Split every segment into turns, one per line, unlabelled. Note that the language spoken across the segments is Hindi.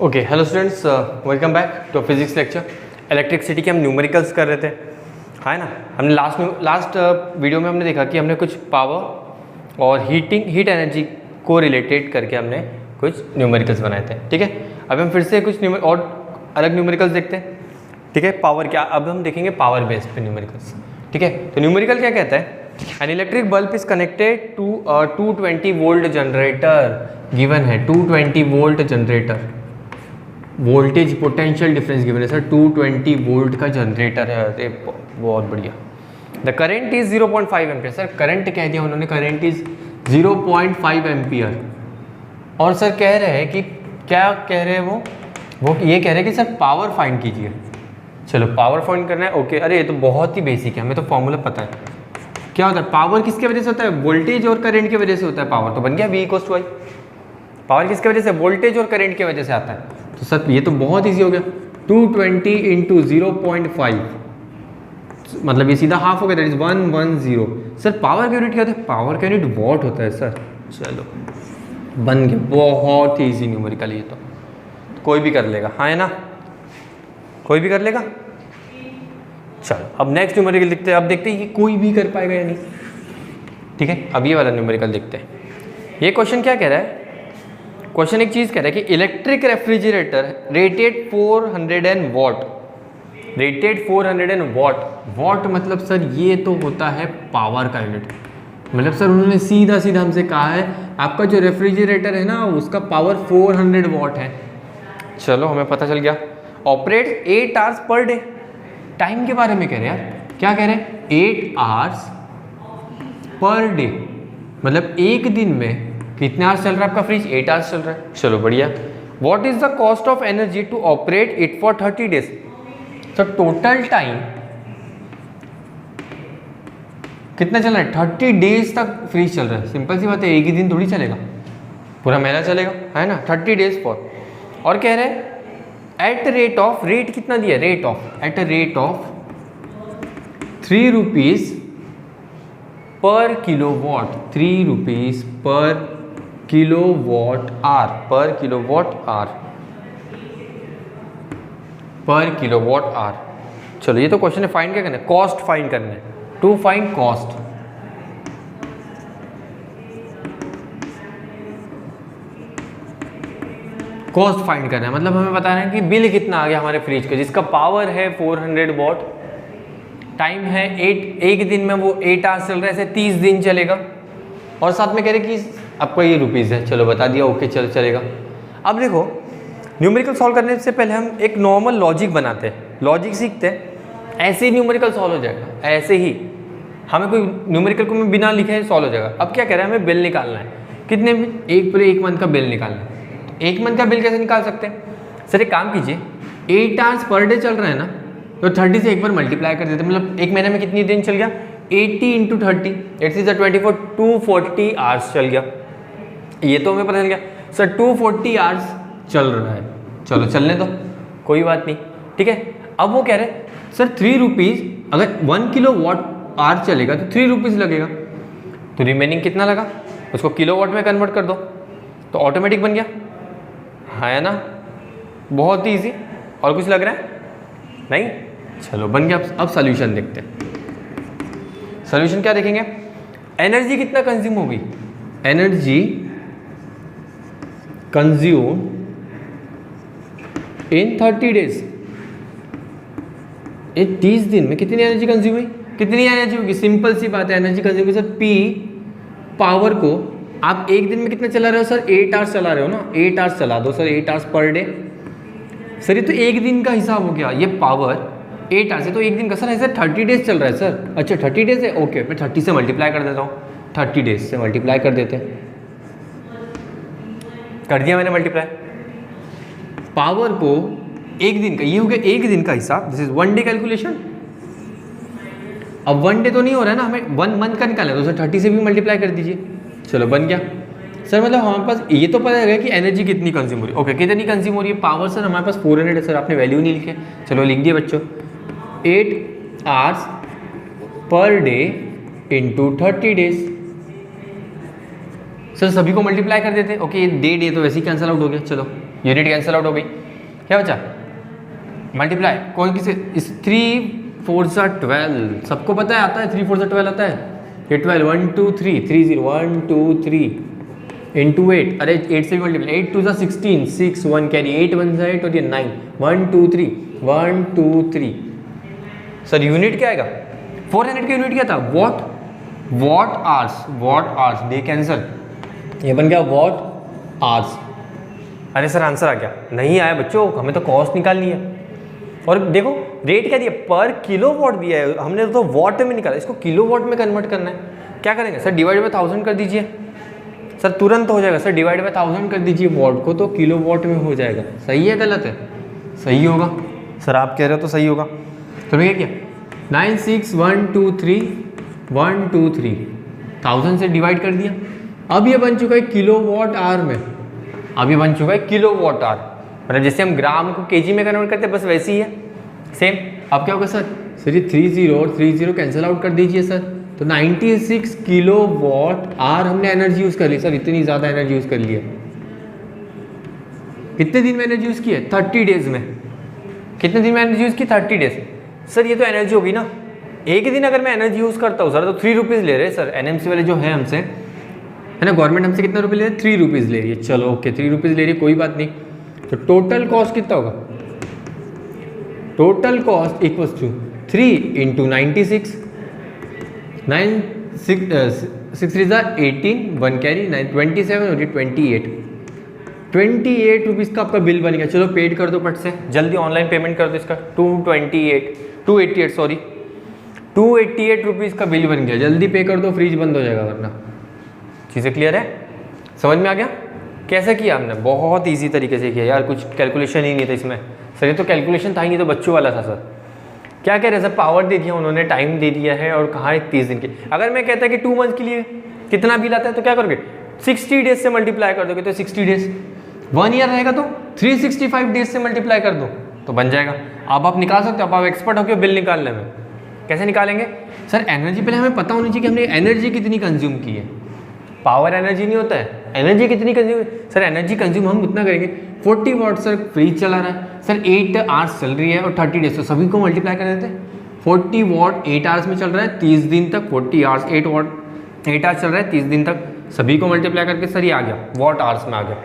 Okay hello students, welcome back to physics lecture. Electricity के हम न्यूमेरिकल्स कर रहे थे, है ना। हमने लास्ट वीडियो में हमने देखा कि हमने कुछ पावर और हीट एनर्जी को रिलेटेड करके हमने कुछ न्यूमेरिकल्स बनाए थे। ठीक है, अब हम फिर से कुछ और अलग न्यूमेरिकल्स देखते हैं। ठीक है, पावर क्या, अब हम देखेंगे पावर बेस्ड पे न्यूमेरिकल्स। ठीक है, तो न्यूमेरिकल क्या कहता है, an electric bulb is connected to 220 volt generator. Given है 220 volt generator, voltage potential difference given है सर, 220 वोल्ट का जनरेटर है। अरे बहुत बढ़िया। The current is 0.5 ampere. Sir current कह दिया उन्होंने, करंट इज 0.5 एम्पियर। और सर कह रहे हैं कि क्या कह रहे हैं वो ये कह रहे हैं कि सर पावर फाइंड कीजिए। चलो पावर फाइंड करना है, ओके। अरे ये तो बहुत ही बेसिक है, हमें तो फॉर्मूला पता है। क्या होता है पावर, किसके वजह से होता है, वोल्टेज और करंट की वजह से होता है पावर। तो बन गया V = I। पावर किसके वजह से, वोल्टेज और करंट की वजह से आता है। तो सर ये तो बहुत इजी हो गया, 220 × 0.5 मतलब ये सीधा हाफ हो गया, दैट इज 110। सर पावर का यूनिट क्या होता है, पावर का यूनिट वॉट होता है सर। चलो बन गया, बहुत ही ईजी न्यूमेरिकल। ये तो कोई भी कर लेगा, हाँ है ना, कोई भी कर लेगा। चलो अब नेक्स्ट न्यूमेरिकल देखते हैं। अब देखते हैं ये कोई भी कर पाएगा या नहीं। ठीक है, अब ये वाला न्यूमेरिकल देखते हैं। ये क्वेश्चन क्या कह रहा है, क्वेश्चन एक चीज कह रहा है कि electric refrigerator rated 400 what, rated 400 what. What मतलब सर ये तो होता है पावर का यूनिट। मतलब सर उन्होंने सीधा सीधा हमसे कहा है आपका जो रेफ्रिजरेटर है ना उसका पावर 400 वॉट है। चलो हमें पता चल गया। Operate 8 hours per day. Time के बारे में कह रहे हैं यार, क्या कह रहे हैं, 8 आवर्स पर डे। मतलब एक दिन में कितने आवर्स चल रहा है आपका फ्रिज, 8 आवर्स चल रहा है। चलो बढ़िया। What is the cost of energy to operate it for 30 days. तो टोटल टाइम कितना चल रहा है, 30 डेज तक फ्रिज चल रहा है। सिंपल सी बात है, एक ही दिन थोड़ी चलेगा, पूरा महीना चलेगा, है ना। 30 डेज फॉर। और कह रहे हैं एट रेट ऑफ, रेट कितना दिया, rate of, at a rate of 3 rupees per kilowatt, 3 rupees per kilowatt hour, पर किलोवाट आवर, पर किलोवाट आवर। चलो ये तो क्वेश्चन है, फाइंड क्या करना है, कॉस्ट फाइंड करना है, to find cost. Cost find करना है, मतलब हमें बता रहे हैं कि बिल कितना आ गया हमारे फ्रिज का, जिसका पावर है 400 वॉट, टाइम है 8, एक दिन में वो 8 आवर्स चल रहा है, ऐसे 30 दिन चलेगा। और साथ में कह रहे कि आपका ये रुपीज़ है। चलो बता दिया, ओके चल चलेगा। अब देखो न्यूमेरिकल सॉल्व करने से पहले हम एक नॉर्मल लॉजिक बनाते हैं, लॉजिक सीखते हैं, ऐसे ही न्यूमेरिकल सॉल्व हो जाएगा। ऐसे ही हमें कोई न्यूमेरिकल को मैं बिना लिखे सॉल्व हो जाएगा। अब क्या कह रहा है, हमें बिल निकालना है, कितने में, एक मंथ का बिल निकालना है। एक मंथ का बिल कैसे निकाल सकते हैं, सर एक काम कीजिए, 8 आवर्स पर डे चल रहा है ना, तो 30 से एक बार मल्टीप्लाई कर देते हैं। मतलब एक महीने में कितनी दिन चल गया, 80 × 30, इट्स इज 24, 240 आवर्स चल गया। ये तो हमें पता चल गया सर 240 आवर्स चल रहा है। चलो चलने दो, कोई बात नहीं। ठीक है, अब वो कह रहे हैं सर 3 रुपीज़, अगर 1 किलोवाट आवर चलेगा तो 3 रुपीज़ लगेगा। तो रिमेनिंग कितना लगा, उसको किलोवाट में कन्वर्ट कर दो, तो ऑटोमेटिक बन गया, है ना। बहुत ही ईजी। और कुछ लग रहा है नहीं, चलो बन गया। अब सॉल्यूशन देखते हैं। सॉल्यूशन क्या देखेंगे, एनर्जी कितना कंज्यूम होगी, एनर्जी कंज्यूम इन 30 डेज। ये 30 दिन में कितनी एनर्जी कंज्यूम हुई, कितनी एनर्जी होगी, सिंपल सी बात है, एनर्जी कंज्यूम होगी सर P। पावर को आप एक दिन में कितना चला रहे हो सर, 8 आवर्स चला रहे हो ना, 8 आवर्स चला दो sir, 8 hours per day. Sir ये तो एक दिन का हिसाब हो गया, ये पावर 8 आवर्स है तो एक दिन का सर, ऐसे 30 डेज चल रहा है सर। अच्छा 30 डेज है, ओके मैं 30 से मल्टीप्लाई कर देता हूँ, 30 डेज से मल्टीप्लाई कर देते हैं। कर दिया मैंने मल्टीप्लाई। पावर को एक दिन का, ये हो गया एक दिन का हिसाब, दिस इज 1 डे कैलकुलेशन। अब 1 डे तो नहीं हो रहा है ना, हमें 1 मंथ का निकालना है, तो सर 30 से भी मल्टीप्लाई कर दीजिए। चलो बन गया सर। मतलब हमारे पास ये तो पता है कि एनर्जी कितनी कंज्यूम हो रही है, ओके कितनी कंज्यूम हो रही है, पावर सर हमारे पास 400 है। सर आपने वैल्यू नहीं लिखे, चलो लिख दिए बच्चों, 8 hours per day into 30 days. Sir सभी को मल्टीप्लाई कर देते। ओके, डे तो वैसे ही कैंसिल आउट हो गया, चलो यूनिट कैंसिल आउट हो गई, क्या बचा मल्टीप्लाई। कौन किसे, इस 3 4 12, सबको पता है आता है 3 4 12 आता है, ये 12 1 2 3 3 0 1 2 3 इंटू 8, अरे 8 से भी मल्टीप्लाई, 8 2 16 6 1 कैरी 8 1 8 और ये 9 1 2 3 1 2 3। सर यूनिट क्या आएगा, 400 का यूनिट क्या था, वॉट आवर्स, डे कैंसल, ये बन गया वॉट आवर्स। अरे सर आंसर आ गया, नहीं आया बच्चों, हमें तो कॉस्ट निकालनी है। और देखो रेट क्या दिया, पर किलो वॉट दिया है, हमने तो वॉट में निकाला, इसको किलो वॉट में कन्वर्ट करना है। क्या करेंगे सर, डिवाइड बाय 1000 कर दीजिए, सर तुरंत हो जाएगा। सर डिवाइड बाय 1000 कर दीजिए वॉट को, तो किलो वॉट में हो जाएगा। सही है गलत है, सही होगा सर, आप कह रहे हो तो सही होगा। तो भैया क्या 96123123 1000 से डिवाइड कर दिया, अब ये बन चुका है किलो वॉट आवर में, अब ये बन चुका है किलो वॉट आवर, मतलब जैसे हम ग्राम को केजी में कन्वर्ट करते हैं बस वैसे ही है सेम। अब क्या होगा सर ये 30 और 30 कैंसिल आउट कर दीजिए सर, तो 96 किलो वॉट आवर हमने एनर्जी यूज़ कर ली। सर इतनी ज़्यादा एनर्जी यूज़ कर ली है, कितने दिन में एनर्जी यूज़ की है, 30 डेज में। कितने दिन में एनर्जी यूज़ की, 30 डेज। सर ये तो एनर्जी होगी ना, एक ही दिन अगर मैं एनर्जी यूज़ करता हूँ सर तो 3 रुपीज़ ले रहे हैं सर, एनएमसी वाले जो है हमसे, है ना, गवर्नमेंट हमसे कितना रुपये ले रही है, 3 रुपीज़ ले रही है। चलो ओके 3 रुपीज़ ले रही है, कोई बात नहीं। तो टोटल कॉस्ट कितना होगा, total cost equals to 3 into 96, 9 6 3 18 1 carry 9 27 और 28 रुपीज़ का आपका बिल बन गया। चलो पेड कर दो पट से, जल्दी ऑनलाइन पेमेंट कर दो इसका, 288 रुपीज़ का बिल बन गया, जल्दी पे कर दो, फ्रिज बंद हो जाएगा वरना। चीज़ें क्लियर है, समझ में आ गया कैसे किया हमने, बहुत इजी तरीके से किया यार, कुछ कैलकुलेशन ही नहीं था इसमें। सर ये तो कैलकुलेशन था ही नहीं, तो बच्चों वाला था सर। क्या कह रहे हैं सर, पावर दे दिया उन्होंने, टाइम दे दिया है, और कहाँ 30 दिन के। अगर मैं कहता कि 2 मंथ के लिए कितना बिल आता है तो क्या करोगे, 60 डेज से मल्टीप्लाई कर दोगे, तो 60 डेज 1 ईयर रहेगा तो 365 डेज से मल्टीप्लाई कर दो तो बन जाएगा। अब आप निकाल सकते हो, अब आप एक्सपर्ट हो गए बिल निकालने में। कैसे निकालेंगे सर, एनर्जी पहले हमें पता होनी चाहिए कि हमने एनर्जी कितनी कंज्यूम की है। पावर एनर्जी नहीं होता है, एनर्जी कितनी कंज्यूम। सर एनर्जी कंज्यूम हम कितना करेंगे, 40 वाट सर फ्रिज चला रहा है सर, 8 आवर्स चल रही है और 30 डेज, तो सभी को मल्टीप्लाई कर देते हैं। 40 वाट 8 आवर्स में चल रहा है 30 दिन तक, 40 आवर्स 8 आवर्स चल रहा है 30 दिन तक, सभी को मल्टीप्लाई करके सर ये आ गया वॉट आवर्स में आ गया।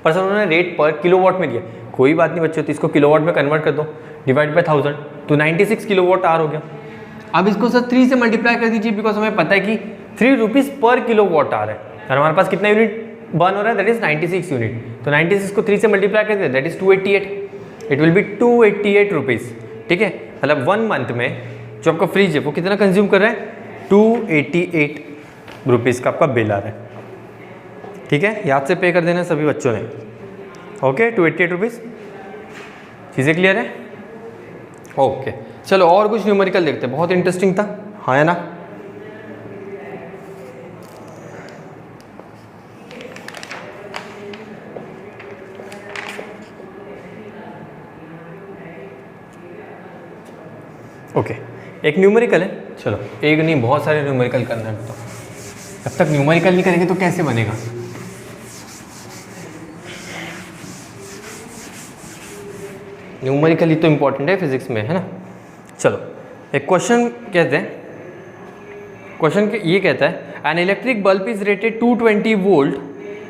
पर सर उन्होंने रेट पर किलो वॉट में दिया, कोई बात नहीं बच्चों, तो इसको किलो वॉट में कन्वर्ट कर दो, डिवाइड बाय 1000, तो 96 किलो वॉट आवर हो गया। अब इसको सर 3 से मल्टीप्लाई कर दीजिए, बिकॉज हमें पता है कि 3 रुपीज़ पर किलो वॉट आवर है, और हमारे पास कितना यूनिट बर्न हो रहा है, दैट इज 96 यूनिट। तो 96 को 3 से मल्टीप्लाई कर दे, that is 288, it will be 288 rupees. ठीक है, मतलब 1 मंथ में जो आपका फ्रिज है वो कितना कंज्यूम कर रहा है, 288 रुपीज़ का आपका बिल आ रहा है। ठीक है, याद से पे कर देना सभी बच्चों ने। ओके 288 रुपीज़, चीज़ें क्लियर है। ओके चलो और कुछ न्यूमेरिकल देखते हैं, बहुत इंटरेस्टिंग था, हाँ है ना। ओके एक न्यूमेरिकल है, चलो एक नहीं बहुत सारे न्यूमेरिकल करना है। तो जब तक न्यूमेरिकल नहीं करेंगे तो कैसे बनेगा। न्यूमेरिकल ही तो इम्पोर्टेंट है फिजिक्स में, है ना। चलो एक क्वेश्चन कहते हैं, क्वेश्चन ये कहता है an electric bulb is rated 220 volt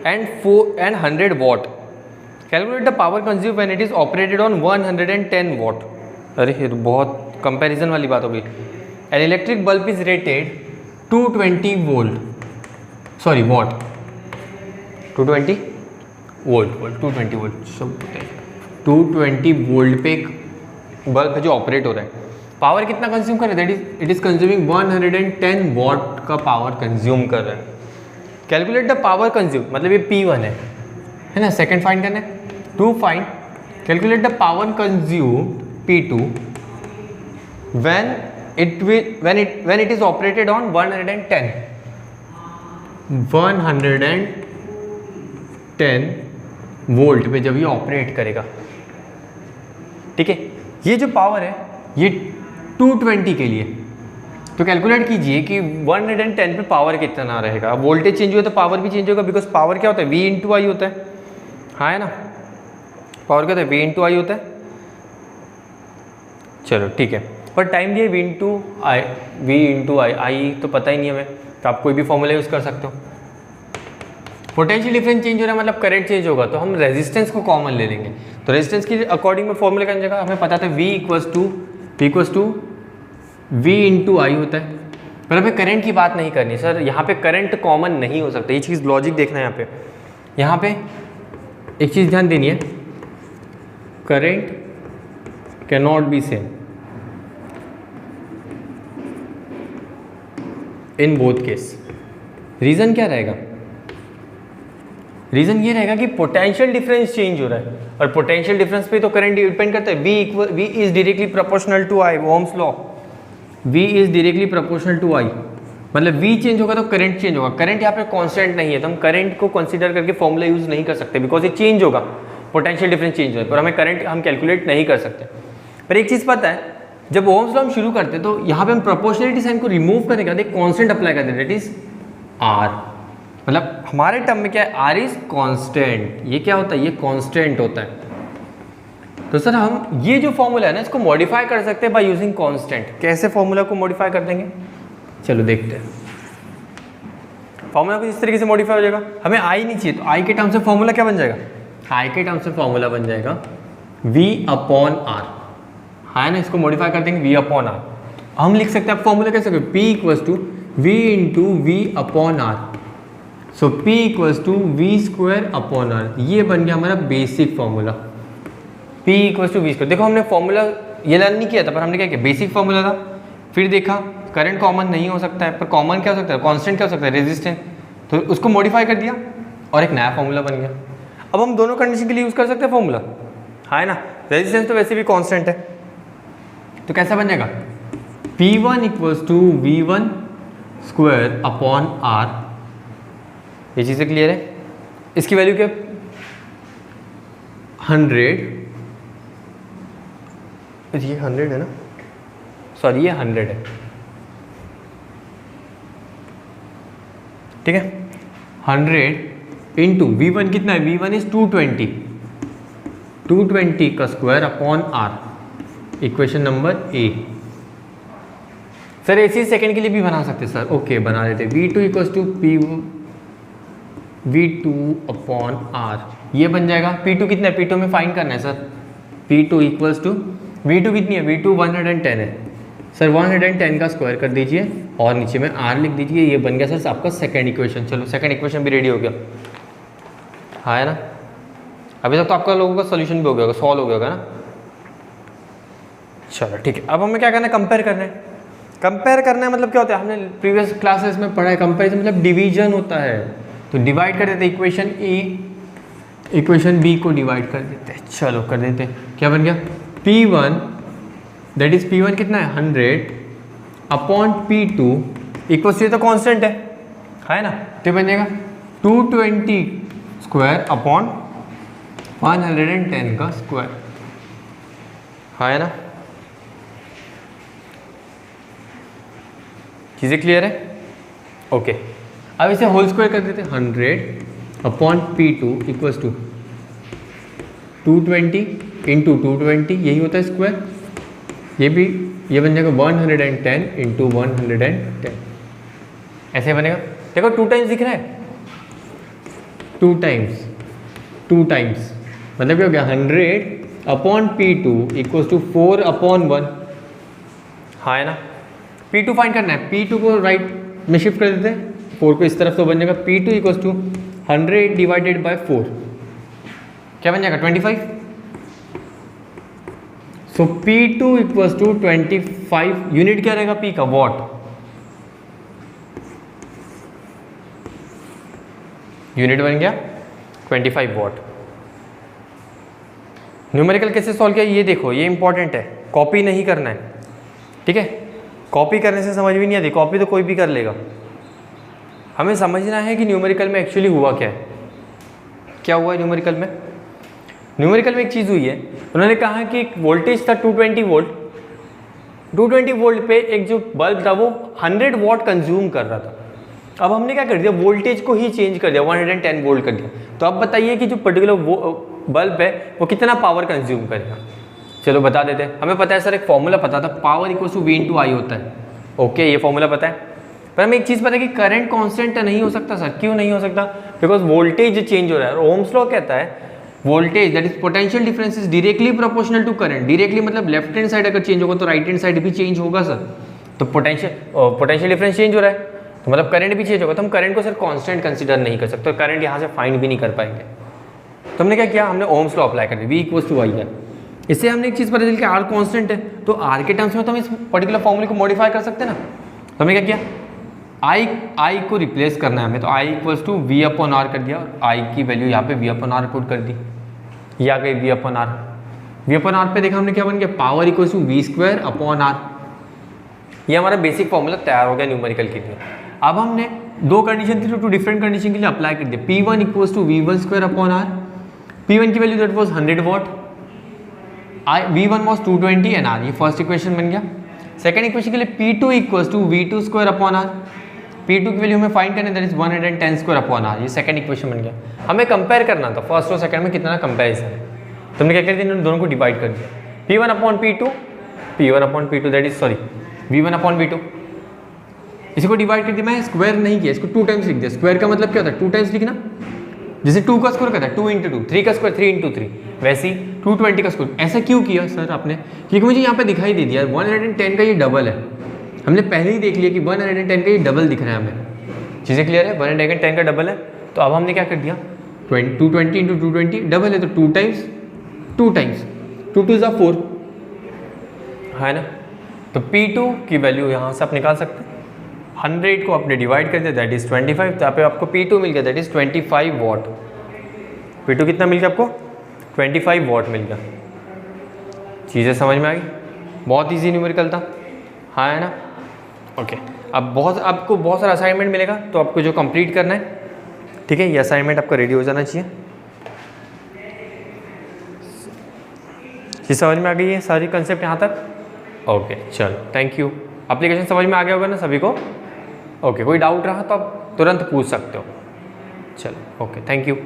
and 100 what, calculate the power consume when it is operated on 110 what. अरे ये तो बहुत कंपैरिजन वाली बात हो गई। N electric bulb is rated 220 volt, sorry what, 220 volt 220 volt सब 220 वोल्ट पे एक बल्ब है जो ऑपरेट हो रहा है। पावर कितना कंज्यूम कर रहा है, that is it is consuming 110 what का पावर कंज्यूम कर रहा है। कैलकुलेट द पावर कंज्यूम, मतलब ये P1 है ना, सेकंड फाइंड करना है, to find calculate the power consume P2 when it is operated on 110 volt पे जब ये ऑपरेट करेगा। ठीक है, ये जो पावर है ये 220 के लिए, तो कैलकुलेट कीजिए कि 110 पे पावर कितना रहेगा। वोल्टेज चेंज हुआ तो पावर भी चेंज होगा, बिकॉज पावर क्या होता है, V इंटू आई होता है। हाँ है ना, पावर क्या होता है, V इंटू आई होता है। चलो ठीक है, पर टाइम दिया V इंटू आई तो पता ही नहीं हमें, तो आप कोई भी फॉर्मूला यूज़ कर सकते हो। पोटेंशियल डिफरेंस चेंज हो रहा है मतलब करंट चेंज होगा, तो हम रेजिस्टेंस को कॉमन ले लेंगे। तो रेजिस्टेंस की अकॉर्डिंग में फॉर्मूला करने जगह हमें पता था V equals to V into I होता है। पर हमें करंट की बात नहीं करनी सर, यहाँ पे करंट कॉमन नहीं हो सकता, ये चीज़ लॉजिक देखना है। यहाँ पे एक चीज़ ध्यान देनी है, current can not be same in both case. Reason क्या रहेगा, रीज़न ये रहेगा कि पोटेंशियल डिफरेंस चेंज हो रहा है, और पोटेंशियल डिफरेंस पे तो करंट डिपेंड करता है। V is directly proportional to I, Ohm's law, V is directly proportional to I, मतलब V चेंज होगा तो करंट चेंज होगा। करंट यहाँ पे कांस्टेंट नहीं है, तो हम करंट को कंसीडर करके फॉर्मूला यूज नहीं कर सकते, बिकॉज ये चेंज होगा, पोटेंशियल डिफरेंस चेंज होगा, पर हमें करंट हम कैलकुलेट नहीं कर सकते। पर एक चीज़ पता है, जब ओम्स लॉ हम शुरू करते हैं तो यहाँ पे हम प्रोपोर्शनलिटी साइन को रिमूव करने के बाद एक कॉन्स्टेंट अप्लाई करते हैं, दैट इज R। मतलब हमारे टर्म में क्या है, R इज कांस्टेंट। ये क्या होता है, ये कांस्टेंट होता है। तो सर हम ये जो फॉर्मूला है ना, इसको मॉडिफाई कर सकते हैं बाय यूजिंग कांस्टेंट। कैसे फॉर्मूला को मॉडिफाई कर देंगे, चलो देखते हैं। फॉर्मूला को इस तरीके से मॉडिफाई हो जाएगा, हमें आई नहीं चाहिए, तो आई के टर्म से फॉर्मूला क्या बन जाएगा, आई के टर्म से फॉर्मूला बन जाएगा V अपॉन R। हाँ ना, इसको मॉडिफाई कर देंगे V अपॉन R। हम लिख सकते हैं, आप फॉर्मूला कैसे, P equals to V into V upon R। So P equals to V square upon R। ये बन गया हमारा basic formula, P equals to V square. देखो हमने फॉर्मूला ये लर्न नहीं किया था, पर हमने क्या किया, बेसिक फॉर्मूला था, फिर देखा करंट कॉमन नहीं हो सकता है, पर कॉमन क्या हो सकता है, कांस्टेंट क्या हो सकता है, रेजिस्टेंस। तो उसको मॉडिफाई कर दिया और एक नया फॉर्मूला बन गया। अब हम दोनों कंडीशन के लिए यूज़ कर सकते हैं फॉर्मूला, हाँ है ना। रेजिस्टेंस तो वैसे भी कांस्टेंट है, तो कैसा बन जाएगा, P1 equals to V1 square upon R। ये चीज़ें क्लियर है। इसकी वैल्यू क्या, 100, ये 100 है ना, सॉरी ये 100 है, ठीक है। 100 इंटू V1 कितना है, V1 इज 220 का square upon R, equation number A. Sir इसी सेकंड के लिए भी बना सकते सर, ओके बना देते। V2 equals to V2 upon R, ये बन जाएगा। P2 कितना है, P2 में फाइंड करना है sir. P2 equals to V2 कितनी है, V2 110 है सर, 110 का स्क्वायर कर दीजिए और नीचे में R लिख दीजिए। ये बन गया सर आपका सेकंड इक्वेशन। चलो सेकंड इक्वेशन भी रेडी हो गया, हाँ है ना। अभी तक तो आपका लोगों का सोल्यूशन भी हो गया होगा, सॉल्व हो गया होगा ना। चलो ठीक है, अब हमें क्या करना है, कंपेयर करना है। कंपेयर करना है मतलब क्या होता है, हमने प्रीवियस क्लासेस में पढ़ा है, कंपेरिजन मतलब डिवीजन होता है। तो डिवाइड कर देते हैं, इक्वेशन ए इक्वेशन बी को डिवाइड कर देते हैं। चलो कर देते हैं, क्या बन गया, P1 दैट इज P1 कितना है, 100 अपॉन P2 इक्वल्स टू, तो कांस्टेंट है ना, तो बन जाएगा 220 स्क्वायर अपॉन 110 का स्क्वायर, है ना। चीज़ें क्लियर है, ओके। अब इसे होल स्क्वायर कर देते हैं, 100 upon P2 equals to 220 into 220, यही होता है स्क्वायर। ये बन जाएगा 110 इंटू 110, ऐसे बनेगा। देखो 2 टाइम्स दिख रहा है, 2 टाइम्स मतलब क्या हो गया, 100 upon P2 equals to 4 upon 1, हाँ है ना। P2 फाइंड करना है, P2 को राइट में शिफ्ट कर देते हैं, 4 को इस तरफ, तो बन जाएगा P2 equals to 100 divided by 4, क्या बन जाएगा 25। सो P2 इक्वल्स टू 25, यूनिट क्या रहेगा P का, वॉट। यूनिट बन गया 25 वॉट। न्यूमेरिकल कैसे सॉल्व किया ये देखो, ये इंपॉर्टेंट है, कॉपी नहीं करना है, ठीक है। कॉपी करने से समझ भी नहीं आती, कॉपी तो कोई भी कर लेगा। हमें समझना है कि न्यूमेरिकल में एक्चुअली हुआ क्या है, क्या हुआ है न्यूमेरिकल में। न्यूमेरिकल में एक चीज़ हुई है, उन्होंने कहा कि वोल्टेज था 220 वोल्ट, 220 वोल्ट पे एक जो बल्ब था वो 100 वॉट कंज्यूम कर रहा था। अब हमने क्या कर दिया, वोल्टेज को ही चेंज कर दिया, 110 वोल्ट कर दिया। तो अब बताइए कि जो पर्टिकुलर बल्ब है वो कितना पावर कंज्यूम करेगा। चलो बता देते हैं। हमें पता है सर, एक फॉर्मूला पता था, power equal to V × I होता है। ओके, ये फॉर्मूला पता है। पर हमें एक चीज़ पता है कि करंट कांस्टेंट नहीं हो सकता सर। क्यों नहीं हो सकता? बिकॉज वोल्टेज चेंज हो रहा है। और ओम्स लॉ कहता है voltage that is potential difference is directly proportional to current. Directly मतलब लेफ्ट हैंड साइड अगर चेंज होगा तो राइट हैंड साइड भी चेंज होगा सर। तो पोटेंशियल डिफरेंस चेंज हो रहा है तो मतलब करंट भी चेंज होगा। तो हम करंट को सर कांस्टेंट कंसीडर नहीं कर सकते, करंट यहाँ से फाइंड भी नहीं कर पाएंगे। तो हमने क्या किया, हमने ओम्स लॉ अप्लाई कर दिया, V = I है। इससे हमने एक चीज़ पता चली कि R कांस्टेंट है, तो R के टर्म्स में तो हम इस पर्टिकुलर फॉर्मूले को मॉडिफाई कर सकते हैं ना। तो हमने क्या किया, I को रिप्लेस करना है हमें, तो I = V/R कर दिया। I की वैल्यू यहाँ पे V/R पुट कर दी, ये आ गई V/R। V/R पे देखा हमने क्या बन गया, पावर इक्वल टू V²/R। ये हमारा बेसिक फॉर्मूला तैयार हो गया न्यूमेरिकल के लिए। अब हमने दो कंडीशन थी, टू डिफरेंट कंडीशन के लिए अप्लाई कर दिया। P1 = V1² P1 की value that was 100 what, V1 was 220 and R। ये फर्स्ट इक्वेशन बन गया। सेकंड इक्वेशन के लिए P2 = V2²/R। P2 की वैल्यू हमें फाइंड करना है, दैट इज 110²/R। ये सेकंड इक्वेशन बन गया। हमें कंपेयर करना था फर्स्ट और सेकंड में कितना कंपेरिजन है। तो हमने क्या कर दिया, इन दोनों को डिवाइड कर दिया। P1/P2 that is V1/V2। इसी को डिवाइड कर दिया। मैं स्क्वायर नहीं किया, इसको 2 टाइम्स लिख दिया। स्क्वायर का मतलब क्या होता है, 2 टाइम्स लिखना। जैसे 2 का स्क्वायर कहता है 2 × 2, 3 का स्क्वायर 3 × 3, वैसे ही 220 का स्क्वायर। ऐसा क्यों किया सर आपने, क्योंकि मुझे यहाँ पे दिखाई दे दिया 110 का ये डबल है। हमने पहले ही देख लिया कि 110 का ये डबल दिख रहा है हमें। चीज़ें क्लियर है, 110 का डबल है। तो अब हमने क्या कर दिया, 220 × 220 डबल है तो 2 टाइम्स 2 2 = 4 है ना। तो P2 की वैल्यू यहाँ से आप निकाल सकते हैं। 100 को आपने डिवाइड कर दिया, दैट इज 25। तो यहाँ पे आपको P2 मिल गया, दैट इज 25 वॉट। P2 कितना मिल गया आपको, 25 वॉट मिल गया। चीज़ें समझ में आ गई, बहुत ईजी न्यूमेरिकल था, हाँ है ना। ओके, अब आपको बहुत सारा असाइनमेंट मिलेगा, तो आपको जो कंप्लीट करना है, ठीक है, ये असाइनमेंट आपका रेडी हो जाना चाहिए। चीज़ समझ में आ गई है, सारी कंसेप्ट यहाँ तक। ओके चलो, थैंक यू। एप्लीकेशन समझ में आ गया होगा ना सभी को। ओके, कोई डाउट रहा तो आप तुरंत पूछ सकते हो। चलो ओके, थैंक यू।